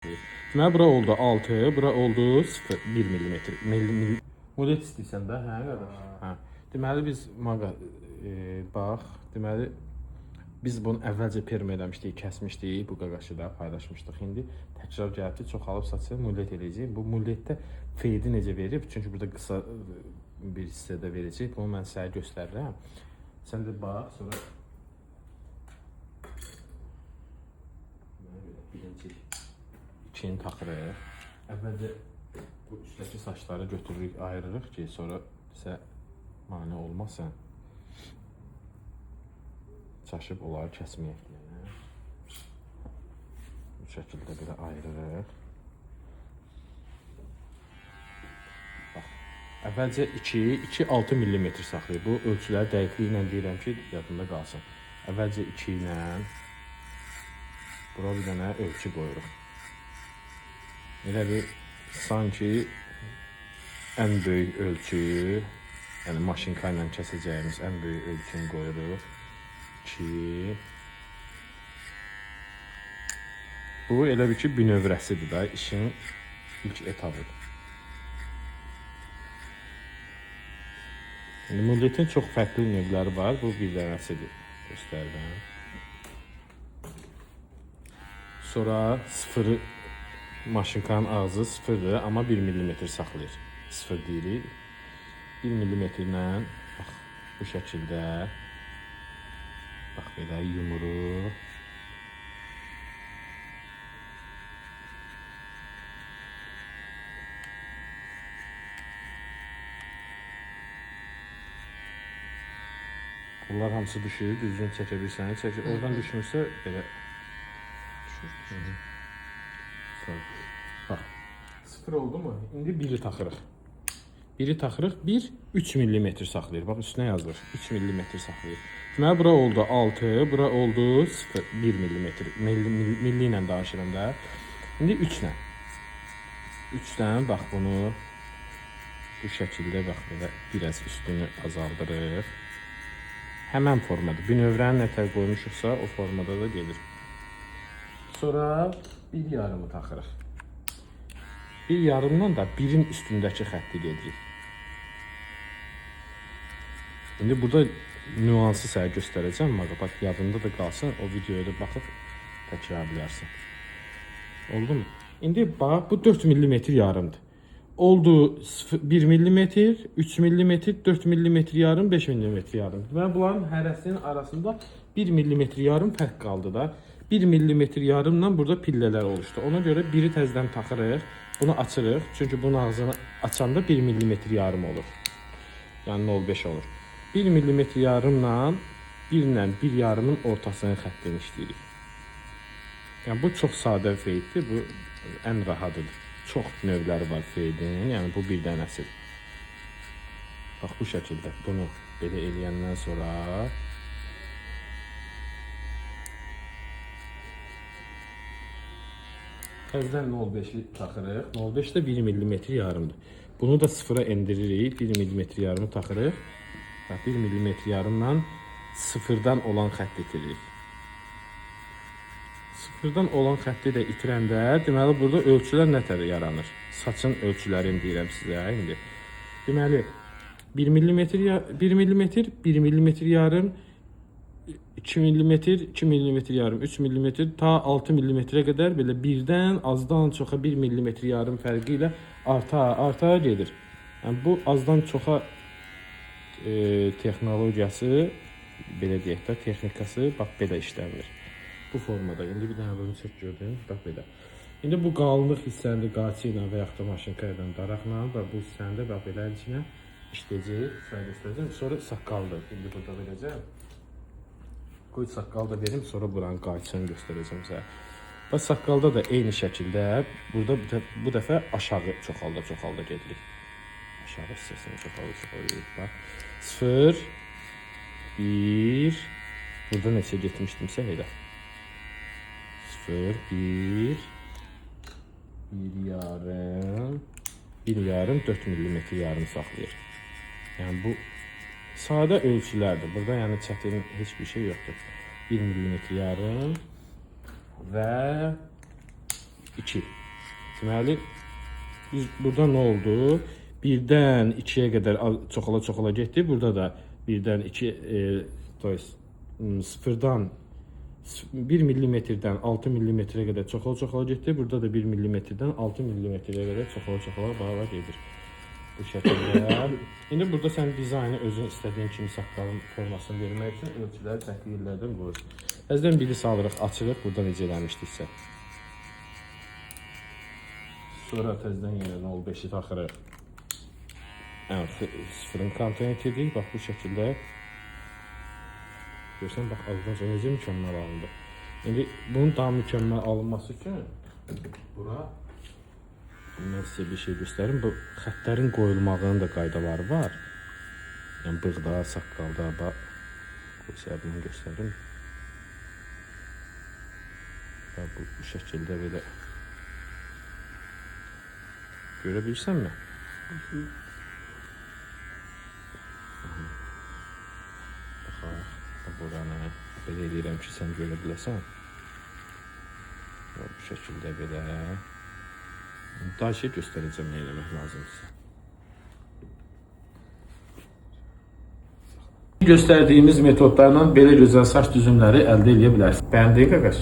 Deməli, bura oldu 6, bura oldu 0, 1 millimetr. Mulet istəyirsən də, hə qardaş? Hə. Deməli, biz bax, deməli, biz bunu əvvəlcə perm eləmişdik, kəsmişdik, bu qaqaşı da paylaşmışdıq. İndi təkrar gəldi, çoxalıb saçı mulet eləyəcəyik. Bu muletdə feydi necə verib? Çünki burada qısa bir hissədə verəcək. Bunu mən sənə göstərirəm. Sən də bax, sonra birinci ikini taxırıq. Əvvəlcə bu üstdəki saçları götürürük, ayırırıq ki, sonra bizə mane olmasın. Çaşıb onları kəsməyək deyənə. Bu şəkildə belə ayırırıq. Bax, əvvəlcə 2-6 mm saxlayır. Bu ölçüləri dəqiqliklə deyirəm ki, yadında qalsın. Əvvəlcə 2 ilə bura bir dənə ölçü qoyuruq. Elə bir sanki ən böyük ölçüyü, yəni maşınka ilə kəsəcəyimiz ən böyük ölçünü qoyuruq. 2. Bu elə bir ki, bünövrəsidir da, işin ilk etabıdır. Yəni, muletin çox fərqli növləri var, bu bir dənəsidir, göstərirəm. Sonra sıfırı, maşınkanın ağzı sıfırdır, amma 1 mm saxlayır. Sıfır deyirik. 1 mm ilə bax, bu şəkildə bax, belə yumuruq. Bunlar hamısı düşür, düzgün çəkə bilsən, çəkir. Oradan düşmürsə, belə düşür. Bax, sıfır oldu mu? İndi biri taxırıq. Biri taxırıq, 3 mm saxlayır. Bax, üstünə yazılır, 3 mm saxlayır. Deməli, bura oldu 6, bura oldu 0, 1 mm. Milli ilə danışıram da. İndi 3 ilə. 3-dən, bax, bunu bu şəkildə, bax, belə biraz üstünü azaldırıq. Həmən formada, bünövrəni nətər qoymuşuqsa, o formada da gedir. Sonra 1 yarımı taxırıq. 1 yarımdan da 1-in üstündəki xətti gedirik. İndi burada nüansı sənə göstərəcəm. Bax, yadında da qalsın, o videoya da baxıb təkrarlayarsın. Oldu mu? İndi bax, bu 4 mm yarımdır. Oldu 1 mm, 3 mm, 4 mm yarım, 5 mm yarım. Və bunların hərəsinin arasında 1 mm yarım fərq qaldı da. 1 mm yarımla burada pillələr oluşdu. Ona görə biri təzədən taxırıq, bunu açırıq. Çünki bunun ağzını açanda 1 mm yarım olur. Yəni 0,5 olur. 1 mm yarımla 1 ilə 1 yarımın ortasının xəttini işləyirik. Yəni bu çox sadə feyddir, bu ən rahatıdır. Çox növləri var feydinin, yəni bu bir dənəsidir. Bax, bu şəkildə bunu belə eləyəndən sonra təzədən 0,5-i taxırıq. 0,5 də 1 mm yarımdır. Bunu da sıfıra endiririk. 1 mm yarımı taxırıq. 1 mm yarımla sıfırdan olan xətt itiririk. Sıfırdan olan xətti də itirəndə, deməli, burada ölçülər nətər yaranır? Saçın ölçülərini deyirəm sizə indi. Deməli, 1 mm, 1 mm yarım, 2 mm, 2 mm yarım, 3 mm, ta 6 mm-ə qədər belə birdən azdan çoxa 1 mm yarım fərqi ilə arta gedir. Yəni, bu azdan çoxa texnologiyası, belə deyək də, texnikası bax belə işləmir. Bu formada. İndi bir dənə bunu çək gördün. Bax belə. İndi bu qalınlıq hissəni də qaçı ilə və yaxud da maşınka ilə, daraqla və bu hissəni də bax belə içinə işləyəcək, sənə göstərəcəm. Sonra saqqaldır. İndi burada verəcəm. Qoy saqqal da verim, sonra buranın qaçısını göstərəcəm sizə. Bax, saqqalda da eyni şəkildə burada bu dəfə aşağı çoxalda gedirik. Aşağı hissəsini çoxalda. Bax, 0, 1, burada neçə getmişdimsə elə. 0, 1 yarım, 1 yarım, 4 mm yarım saxlayır. Yəni bu sadə ölçülərdir. Burada yəni çətin heç bir şey yoxdur. 1 mm yarım və 2. Deməli biz burada nə oldu? 1-dən 2-yə qədər çoxala getdi. Burada da 1-dən 2 to есть 0-dan 1 millimetrdən 6 millimetrə qədər çoxala getdi. Burada da 1 millimetrdən 6 millimetrə qədər çoxala bağla gedir. Bu şəkildə. İndi burada sən dizaynı özün istədiyin kimi saqqalın formasını vermək üçün ölçüləri çəkili yerlərdən qoyursun. Əzdən biri salırıq, açırıq, burada necə eləmişdiksə. Sonra təzədən yenə 05-i taxırıq. Sıfırın konteyini itirik, bax bu şəkildə. Görsən, bax alınca necə mükəmməl alındı. İndi bunun daha mükəmməl alınması üçün bura mən sizə bir şey göstərim. Bu xətlərin qoyulmağının da qaydaları var. Yəni bığda, saqqalda, bax. Qoysa bunu göstərim. Bu şəkildə belə. Görə bilirsənmi? Baxaq, buranı belə eləyirəm ki, sən görə biləsən. Bu şəkildə belə. Daha şey göstərəcəm, nə eləmək lazımdırsa. Göstərdiyimiz metodlarla belə gözəl saç düzümləri əldə edə bilərsiniz. Bəyəndin qaqaş?